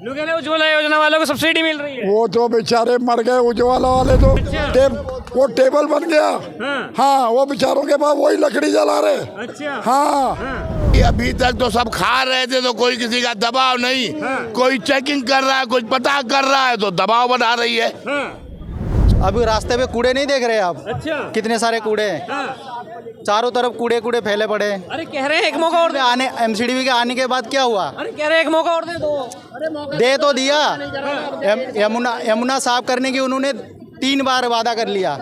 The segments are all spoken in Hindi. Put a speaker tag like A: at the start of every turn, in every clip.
A: उज्ज्वला योजना वालों को सब्सिडी मिल रही है।
B: वो तो बेचारे मर गए उज्ज्वला वाले तो। वो टेबल बन गया। हाँ, वो बेचारों के पास वही लकड़ी जला रहे।
A: अच्छा।
B: हाँ,
C: अभी तक तो सब खा रहे थे तो कोई किसी का दबाव नहीं। कोई चेकिंग कर रहा है, कोई पता कर रहा है तो दबाव बना रही है।
D: अभी रास्ते पे कूड़े नहीं देख रहे आप?
A: अच्छा।
D: कितने सारे कूड़े हैं, चारों तरफ कूड़े कूड़े फैले पड़े हैं।
A: अरे कह रहे हैं एक मौका और दे।
D: आने एमसीडीबी के आने के बाद क्या हुआ?
A: अरे कह रहे हैं एक मौका और दे दो। अरे मौका
D: दे तो दिया। यमुना साफ करने की उन्होंने 3 बार वादा कर लिया,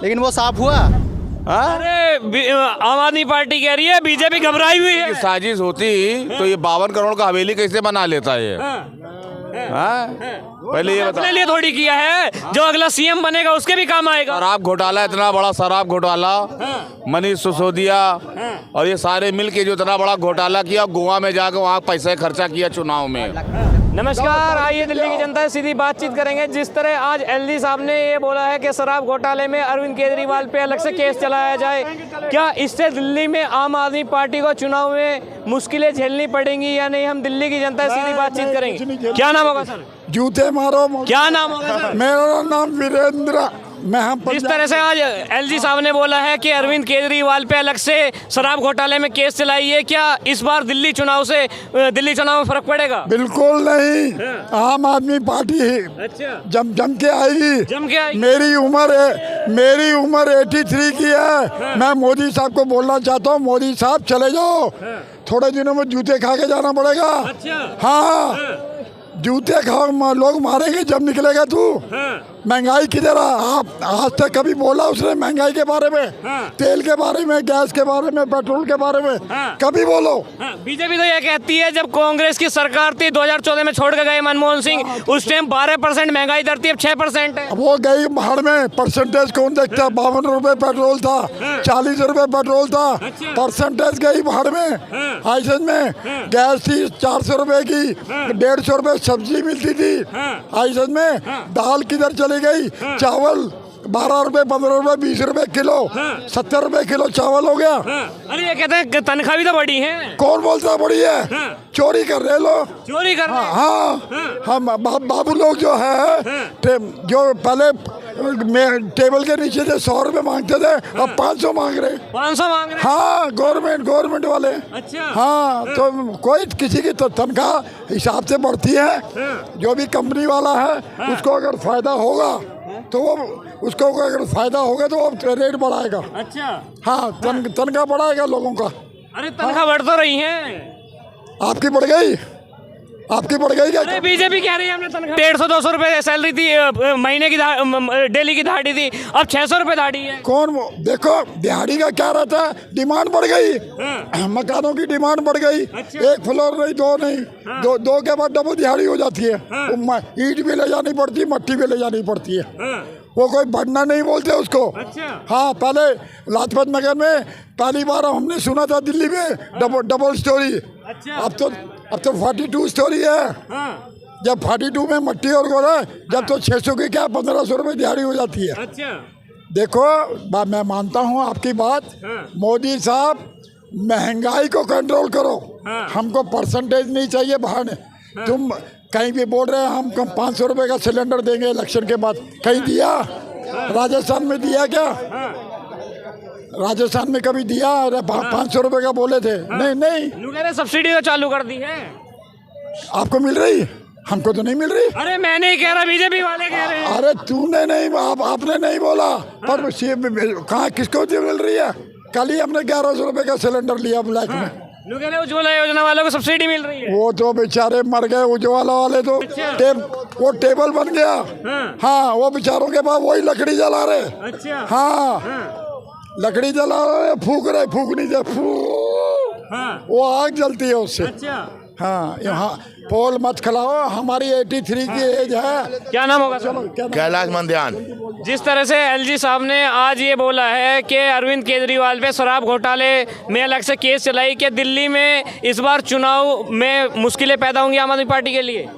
D: लेकिन वो साफ हुआ?
A: अरे आम आदमी पार्टी कह रही है बीजेपी घबराई हुई है।
E: साजिश होती तो ये 52 करोड़ का हवेली कैसे बना लेता है? पहले ये
A: अपने लिए थोड़ी किया है, जो अगला सीएम बनेगा उसके भी काम आएगा।
E: शराब घोटाला, इतना बड़ा शराब घोटाला, मनीष सिसोदिया और ये सारे मिलके जो इतना बड़ा घोटाला किया, गोवा में जाकर वहाँ पैसे खर्चा किया चुनाव में।
A: नमस्कार, आइए दिल्ली की जनता से सीधी बातचीत करेंगे। जिस तरह आज एलजी साहब ने ये बोला है कि शराब घोटाले में अरविंद केजरीवाल पे अलग से केस चलाया जाए, क्या इससे दिल्ली में आम आदमी पार्टी को चुनाव में मुश्किलें झेलनी पड़ेंगी या नहीं? हम दिल्ली की जनता से सीधी बातचीत करेंगे। क्या नाम होगा सर?
B: जूते मारो।
A: क्या नाम होगा सर?
B: मेरा नाम वीरेंद्र।
A: जिस तरह से आज एलजी साहब ने बोला है कि अरविंद केजरीवाल पे अलग से शराब घोटाले में केस चलाई है, क्या इस बार दिल्ली चुनाव में फर्क पड़ेगा?
B: बिल्कुल नहीं। आम आदमी पार्टी
A: अच्छा।
B: जम के आएगी। मेरी उम्र 83 की है। मैं मोदी साहब को बोलना चाहता हूँ, मोदी साहब चले जाओ, थोड़े दिनों में जूते खा के जाना पड़ेगा। हाँ, जूते खा लोग मारेंगे जब निकलेगा तू। महंगाई किधर आप आज तक कभी बोला उसने महंगाई के बारे में? तेल के बारे में, गैस के बारे में, पेट्रोल के बारे में कभी बोलो?
A: बीजेपी तो ये कहती है जब कांग्रेस की सरकार थी 2014 में छोड़ के गए मनमोहन सिंह, उस टाइम 12% महंगाई दर थी, अब 6% है।
B: वो गई भाड़ में। परसेंटेज कौन देखता? 52 रुपए पेट्रोल था, 40 रुपए पेट्रोल था। परसेंटेज गई भाड़ में। आइसन में गैस थी 400 रुपए की, 150 रुपए सब्जी मिलती थी। आइसन में दाल किधर चली गई? चावल 12 रुपए, 15 रुपए, 20 रुपए किलो, 70 रुपए किलो चावल हो गया।
A: अरे ये कहते हैं तनख्वाह भी तो बढ़ी है।
B: कौन बोलता बड़ी है? चोरी कर रहे लोग।
A: चोरी कर रहे हैं।
B: हाँ, हम बाबू लोग जो है, जो पहले टेबल के नीचे थे 100 रुपए मांगते थे, अब 500 मांग रहे।
A: 500 मांग रहे?
B: हाँ, गवर्नमेंट वाले।
A: अच्छा।
B: हाँ, तो कोई किसी की तो तनख्वाह हिसाब से बढ़ती है। जो भी कंपनी वाला है उसको अगर फायदा होगा तो वो उसको अगर फायदा होगा तो वो रेट बढ़ाएगा।
A: अच्छा।
B: हाँ, तनख्वाह बढ़ाएगा लोगों का।
A: अरे तनख्वाह बढ़ तो रही है।
B: आपकी बढ़ गई? आपकी बढ़ गई क्या?
A: अरे बीजेपी कह रही है हमने तनख्वाह 150-200 रुपए सैलरी थी, महीने की डेली की दिहाड़ी थी, अब 600 रुपए दिहाड़ी है।
B: कौन देखो, दिहाड़ी का क्या रहता है? डिमांड बढ़ गई। मकानों की डिमांड बढ़ गई।
A: अच्छा।
B: 1 फ्लोर नहीं, 2 नहीं, दो के बाद डबल दिहाड़ी हो जाती है। ईंट भी ले जानी पड़ती है, मट्टी भी ले जानी पड़ती है। वो कोई बढ़ना नहीं बोलते उसको।
A: अच्छा।
B: हाँ, पहले लाजपत नगर में पहली बार हमने सुना था दिल्ली में डबल स्टोरी।
A: अच्छा।
B: अब तो 42 स्टोरी है। जब 42 में मट्टी और गोरा, जब तो 600 की क्या 1500 रुपये दिहाड़ी हो जाती है।
A: अच्छा।
B: देखो, मैं मानता हूँ आपकी बात। मोदी साहब, महंगाई को कंट्रोल करो। हमको परसेंटेज नहीं चाहिए बढ़ाने। तुम कहीं भी बोल रहे हैं हम 500 रुपये का सिलेंडर देंगे इलेक्शन के बाद, कहीं दिया? राजस्थान में दिया क्या? राजस्थान में कभी दिया? 500 रुपये का बोले थे। नहीं।
A: सब्सिडी तो चालू कर दी है।
B: आपको मिल रही? हमको तो नहीं मिल रही।
A: अरे मैं नहीं कह रहा, बीजेपी वाले कह रहे हैं।
B: अरे तूने नहीं, आपने नहीं बोला, पर कहाँ किसको मिल रही है? कल ही हमने 1100 रुपये का सिलेंडर लिया ब्लैक में।
A: उज्ज्वला योजना वालों को सब्सिडी मिल रही है।
B: वो तो बेचारे मर गए उज्ज्वला वाले तो। वो टेबल बन गया। हाँ, वो बेचारों के पास वही लकड़ी जला रहे।
A: अच्छा।
B: हाँ, लकड़ी जला रहे, फूक नहीं दे, वो आग जलती है उससे।
A: अच्छा।
B: हाँ, यहाँ पोल मत खिलाओ, हमारी 83 की एज है।
A: क्या नाम होगा?
C: कैलाश मंध्यान।
A: जिस तरह से एलजी साहब ने आज ये बोला है कि अरविंद केजरीवाल पे शराब घोटाले में अलग से केस चलाई, कि दिल्ली में इस बार चुनाव में मुश्किलें पैदा होंगी आम आदमी पार्टी के लिए।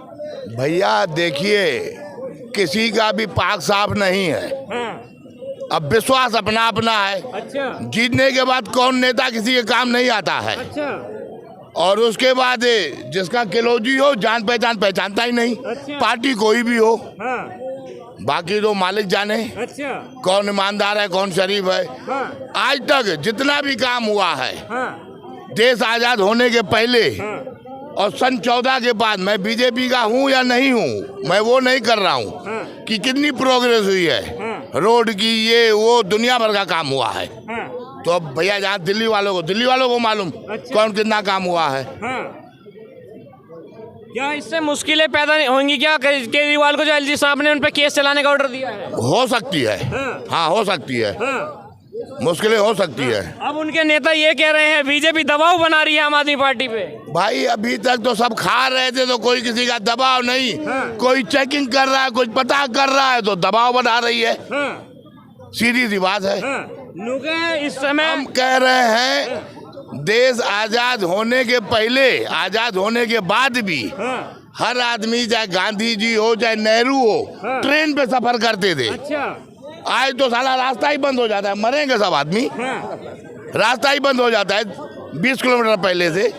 C: भैया देखिए, किसी का भी पाक साफ नहीं है। अब विश्वास अपना अपना है।
A: अच्छा।
C: जीतने के बाद कौन नेता किसी के काम नहीं आता है।
A: अच्छा।
C: और उसके बाद जिसका किलोजी हो जान पहचान पहचानता ही नहीं।
A: अच्छा।
C: पार्टी कोई भी हो,
A: हाँ,
C: बाकी तो मालिक जाने
A: अच्छा,
C: कौन ईमानदार है कौन शरीफ है।
A: हाँ,
C: आज तक जितना भी काम हुआ है
A: हाँ,
C: देश आजाद होने के पहले
A: हाँ,
C: और सन 14 के बाद, मैं बीजेपी का हूँ या नहीं हूँ, मैं वो नहीं कर रहा हूँ
A: हाँ,
C: कि कितनी प्रोग्रेस हुई है,
A: हाँ,
C: रोड की ये वो दुनिया भर का काम हुआ है।
A: हाँ,
C: तो अब भैया जहाँ दिल्ली वालों को मालूम
A: अच्छा।
C: कौन कितना काम हुआ है।
A: हाँ। क्या इससे मुश्किलें पैदा नहीं होंगी क्या केजरीवाल को, जो एलजी साहब ने उन पे केस चलाने का ऑर्डर दिया है?
C: हो सकती है,
A: हाँ।
C: हाँ हो सकती है,
A: हाँ।
C: मुश्किलें हो सकती है।
A: अब उनके नेता ये कह रहे हैं बीजेपी दबाव बना रही है आम आदमी पार्टी पे।
C: भाई अभी तक तो सब खा रहे थे तो कोई किसी का दबाव नहीं,
A: हाँ।
C: कोई चेकिंग कर रहा है, कोई पता कर रहा है तो दबाव बना रही है।
A: हाँ,
C: सीधी सी बात है।
A: हाँ। नुके इस समय
C: हम कह रहे हैं देश आजाद होने के पहले, आजाद होने के बाद भी
A: हाँ,
C: हर आदमी, चाहे गांधी जी हो चाहे नेहरू हो,
A: हाँ।
C: ट्रेन पे सफर करते थे।
A: अच्छा,
C: आज तो साला रास्ता ही बंद हो जाता है, मरेंगे सब आदमी।
A: हाँ,
C: रास्ता ही बंद हो जाता है 20 किलोमीटर पहले से।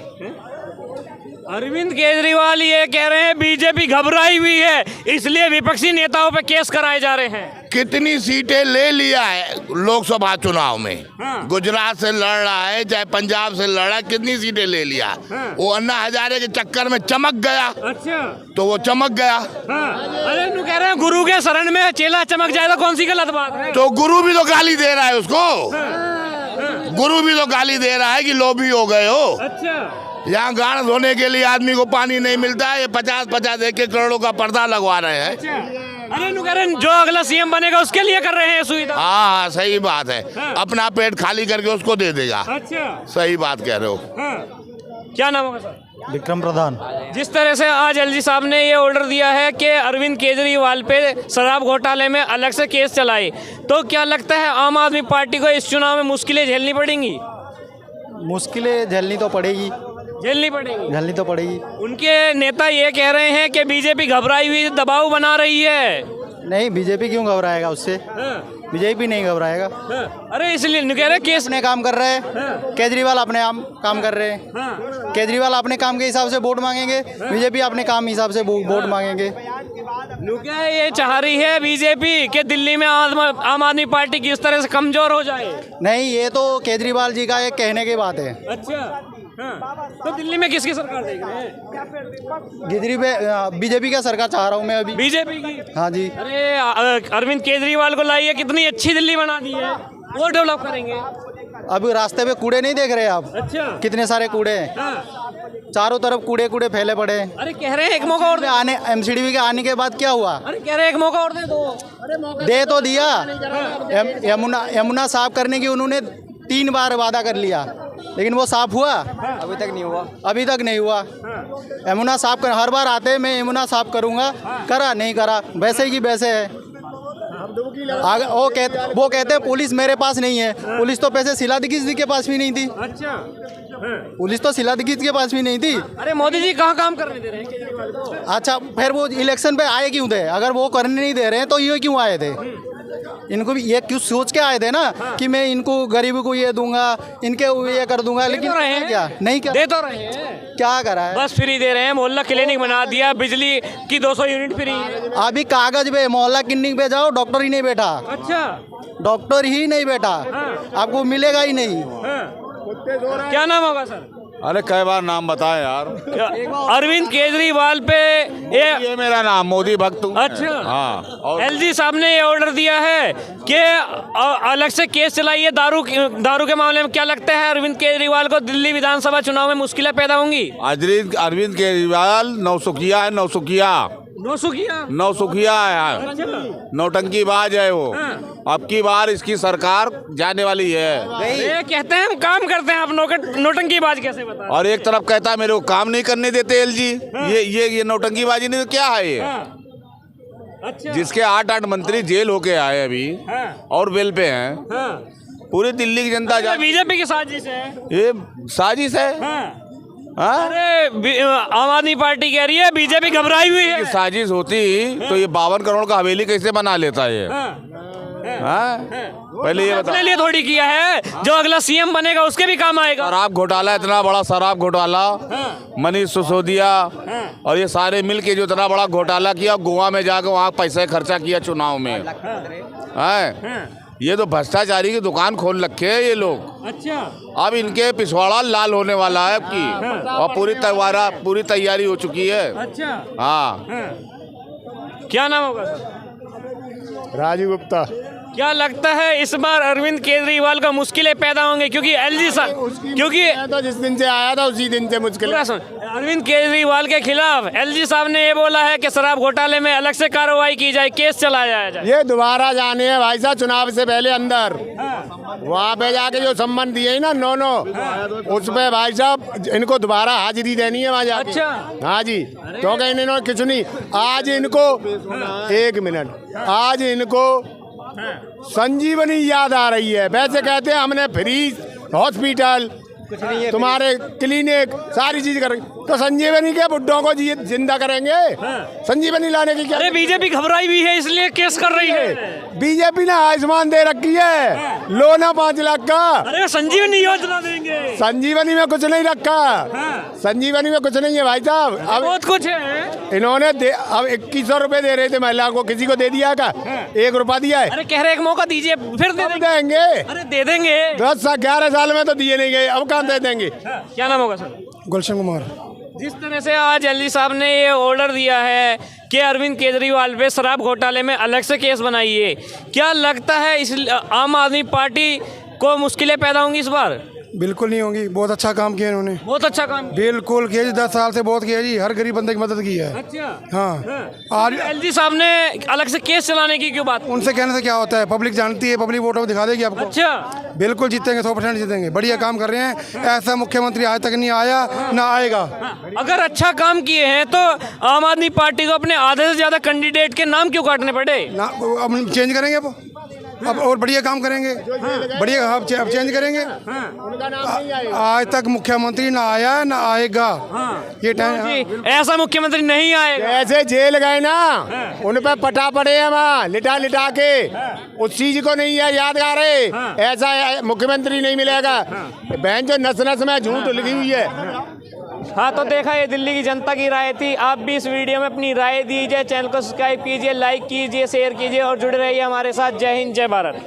A: अरविंद केजरीवाल ये कह रहे हैं बीजेपी घबराई हुई है, इसलिए विपक्षी नेताओं पे केस कराए जा रहे हैं।
C: कितनी सीटें ले लिया है लोकसभा चुनाव में,
A: हाँ।
C: गुजरात से लड़ रहा है चाहे पंजाब से लड़ रहा है, कितनी सीटें ले लिया।
A: हाँ।
C: वो अन्ना हजारे के चक्कर में चमक गया
A: अच्छा,
C: तो वो चमक गया।
A: हाँ। अरे नु कह रहे हैं गुरु के शरण में चेला चमक जाए तो कौन सी गलत बात है?
C: तो गुरु भी तो गाली दे रहा है उसको,
A: हाँ,
C: गुरु भी तो गाली दे रहा है कि लोभी हो गए हो।
A: अच्छा,
C: यहाँ गाड़ धोने के लिए आदमी को पानी नहीं मिलता है, ये 50-50 एक करोड़ों का पर्दा लगवा रहे हैं।
A: अच्छा। अरे नु कह रहे हैं जो अगला सीएम बनेगा उसके लिए कर रहे हैं सुविधा।
C: हाँ सही बात है,
A: हाँ।
C: अपना पेट खाली करके उसको दे देगा।
A: अच्छा,
C: सही बात कह रहे हो।
A: हाँ। क्या नाम होगा सर?
D: विक्रम प्रधान।
A: जिस तरह से आज एलजी साहब ने ये ऑर्डर दिया है कि अरविंद केजरीवाल पे शराब घोटाले में अलग से केस चलाए, तो क्या लगता है आम आदमी पार्टी को इस चुनाव में मुश्किलें झेलनी पड़ेंगी?
D: मुश्किलें झेलनी तो पड़ेगी,
A: झेलनी पड़ेगी।
D: झेलनी तो पड़ेगी।
A: उनके नेता ये कह रहे हैं कि बीजेपी घबराई हुई दबाव बना रही है।
D: नहीं, बीजेपी क्यों घबराएगा उससे?
A: हाँ,
D: बीजेपी नहीं घबराएगा।
A: हाँ। अरे इसलिए कह रहे हैं केस।
D: अपने काम कर रहे हैं,
A: हाँ।
D: केजरीवाल अपने काम कर रहे हैं।
A: हाँ,
D: केजरीवाल अपने काम के हिसाब से वोट मांगेंगे, बीजेपी अपने काम हिसाब से वोट मांगेंगे।
A: क्या ये चाह रही है बीजेपी कि दिल्ली में आम आदमी पार्टी किस तरह से कमजोर हो जाए?
D: नहीं, ये तो केजरीवाल जी का एक कहने की बात है।
A: अच्छा, हाँ। तो दिल्ली में किसकी सरकार देख रहे हैं?
D: बीजेपी का सरकार चाह रहा हूँ मैं अभी।
A: बीजेपी की।
D: हाँ जी।
A: अरे अरविंद केजरीवाल को लाइए, कितनी अच्छी दिल्ली बना दी है, वो डेवलप करेंगे।
D: अभी रास्ते पे कूड़े नहीं देख रहे आप?
A: अच्छा,
D: कितने सारे कूड़े हैं,
A: हाँ।
D: चारों तरफ कूड़े कूड़े फैले पड़े हैं।
A: अरे कह रहे हैं एक मौका और दे।
D: आने एमसीडीबी के आने के बाद क्या हुआ?
A: अरे कह रहे हैं एक मौका और दे दो। अरे मौका
D: दे तो दिया। यमुना साफ करने की उन्होंने 3 बार वादा कर लिया, लेकिन वो साफ हुआ? अभी तक नहीं हुआ। अभी तक नहीं हुआ। यमुना साफ कर, हर बार आते हैं मैं यमुना साफ करूंगा, करा नहीं करा, वैसे ही की वैसे है। वो कहते हैं पुलिस मेरे पास नहीं है। पुलिस तो पैसे शीला दीक्षित जी के पास भी नहीं थी।
A: अच्छा,
D: पुलिस तो शीला दीक्षित के पास भी नहीं थी।
A: अरे मोदी जी कहाँ काम करने दे रहे हैं केजरीवाल को?
D: अच्छा, फिर वो इलेक्शन पे आए क्यों थे? अगर वो करने नहीं दे रहे हैं तो ये क्यों आए थे? इनको भी ये क्यों सोच के आए थे ना कि मैं इनको गरीबों को ये दूंगा, इनके ये कर दूंगा, लेकिन
A: रहे हैं।
D: क्या नहीं, क्या
A: दे तो रहे हैं,
D: क्या करा है?
A: बस फ्री दे रहे हैं। मोहल्ला क्लिनिक बना दिया, बिजली की 200 यूनिट फ्री है।
D: अभी कागज पे मोहल्ला क्लिनिक पे जाओ, डॉक्टर ही नहीं बैठा।
A: अच्छा,
D: डॉक्टर ही नहीं बैठा, आपको मिलेगा ही नहीं।
A: हाँ। क्या नाम होगा सर?
E: अरे कई बार नाम बताएं यार।
A: अरविंद केजरीवाल पे
E: ये मेरा नाम मोदी भक्त हूँ।
A: अच्छा,
E: हाँ। और
A: एलजी साहब ने ये ऑर्डर दिया है कि अलग से केस चलाइए दारू के मामले में। क्या लगता है अरविंद केजरीवाल को दिल्ली विधानसभा चुनाव में मुश्किलें पैदा होंगी?
E: अरविंद केजरीवाल नौसुखिया है, नौसुखिया है, नौटंकीबाज है वो। अब की बार इसकी सरकार जाने वाली है।
A: ये कहते हैं हम काम करते हैं, आप नौटंकीबाज कैसे बता?
E: और एक तरफ कहता है मेरे को काम नहीं करने देते एलजी। ये नौटंकीबाजी नहीं तो क्या है ये?
A: अच्छा,
E: जिसके 8 मंत्री जेल होके आए अभी और बेल पे हैं। पूरी दिल्ली की जनता
A: बीजेपी की साजिश है।
E: ये साजिश है। हाँ?
A: अरे आम आदमी पार्टी कह रही है बीजेपी घबराई हुई है।
E: साजिश होती तो ये 52 करोड़ का हवेली कैसे बना लेता है? हाँ? पहले ये बता,
A: अपने लिए थोड़ी किया है, जो अगला सीएम बनेगा उसके भी काम आएगा।
E: शराब घोटाला, इतना बड़ा शराब घोटाला, मनीष सिसोदिया और ये सारे मिल के जो इतना बड़ा घोटाला किया, गोवा में जाकर वहाँ पैसे खर्चा किया चुनाव में, है? ये तो भ्रष्टाचारी की दुकान खोल रखे है ये लोग।
A: अच्छा,
E: अब इनके पिछवाड़ा लाल होने वाला है अब की, और पूरी तैयारी हो चुकी है।
A: अच्छा,
E: हाँ,
A: क्या नाम होगा सर?
F: राजीव गुप्ता।
A: क्या लगता है इस बार अरविंद केजरीवाल का मुश्किलें पैदा होंगे, क्योंकि एलजी क्योंकि
F: तो जिस दिन से आया था उसी दिन से मुश्किल।
A: पूरा सुन, अरविंद केजरीवाल के खिलाफ एलजी साहब ने ये बोला है कि शराब घोटाले में अलग से कार्रवाई की जाए, केस चलाया जाए।
F: ये दोबारा जाने हैं भाई साहब चुनाव से पहले अंदर, वहाँ पे जाके जो सम्मान दिए ना नो उस पे भाई साहब इनको दोबारा हाजिरी देनी है वहाँ जाके।
A: अच्छा।
F: हाँ जी, क्योंकि इन्होंने कुछ नहीं, आज इनको 1 मिनट, आज इनको संजीवनी याद आ रही है। वैसे कहते हैं हमने फ्री हॉस्पिटल, तुम्हारे क्लिनिक, सारी चीज करेंगे, तो संजीवनी के बुड्ढों को जिंदा करेंगे? संजीवनी लाने की क्या?
A: अरे बीजेपी घबराई हुई है इसलिए केस कर रही है।
F: बीजेपी ने आयुष्मान दे रखी है, लो ना 5 लाख का।
A: अरे संजीवनी योजना देंगे।
F: संजीवनी में कुछ नहीं रखा, संजीवनी में कुछ नहीं है भाई साहब। अब
A: बहुत कुछ है।
F: इन्होंने अब 2100 रुपए दे रहे थे महिला को, किसी को दे दिया का? 1 रुपया दिया है?
A: अरे कह रहे एक मौका दीजिए, फिर दे
F: देंगे।
A: अरे दे देंगे।
F: 11 साल में तो दिए नहीं गए, अब कहाँ दे देंगे?
A: क्या नाम होगा सर?
B: गुलशन कुमार।
A: जिस तरह से आज एलजी साहब ने ये ऑर्डर दिया है कि अरविंद केजरीवाल पे शराब घोटाले में अलग से केस बनाइए, क्या लगता है इस आम आदमी पार्टी को मुश्किलें पैदा होंगी इस बार?
B: बिल्कुल नहीं होंगी, बहुत अच्छा काम किया इन्होंने,
A: बहुत अच्छा काम।
B: बिल्कुल किया जी, 10 साल से बहुत किया जी, हर गरीब बंदे की मदद की है।
A: अच्छा,
B: हाँ। आज
A: एलजी साहब ने अलग से केस चलाने की क्यों बात?
B: उनसे कहने से क्या होता है, पब्लिक जानती है, पब्लिक वोटों को दिखा देगी आपको।
A: अच्छा,
B: बिल्कुल जीतेंगे, 100% जीतेंगे, बढ़िया काम कर रहे हैं। ऐसा मुख्यमंत्री आज तक नहीं आया, ना आएगा।
A: अगर अच्छा काम किए हैं तो आम आदमी पार्टी को अपने आधे से ज्यादा कैंडिडेट के नाम क्यों काटने पड़े?
B: ना अब चेंज करेंगे, अब और बढ़िया काम करेंगे, बढ़िया अब चेंज करेंगे। आज तक मुख्यमंत्री ना आया ना आएगा, ये टाइम।
A: ऐसा मुख्यमंत्री नहीं आएगा।
F: ऐसे जेल गए ना, उन पे पटा पड़े हैं वहाँ लिटा के, उस चीज को नहीं है यादगार है। ऐसा मुख्यमंत्री नहीं मिलेगा। बहन जो नस नस में झूठ लिखी हुई है।
A: हाँ, तो देखा ये दिल्ली की जनता की राय थी। आप भी इस वीडियो में अपनी राय दीजिए, चैनल को सब्सक्राइब कीजिए, लाइक कीजिए, शेयर कीजिए और जुड़े रहिए हमारे साथ। जय हिंद, जय भारत।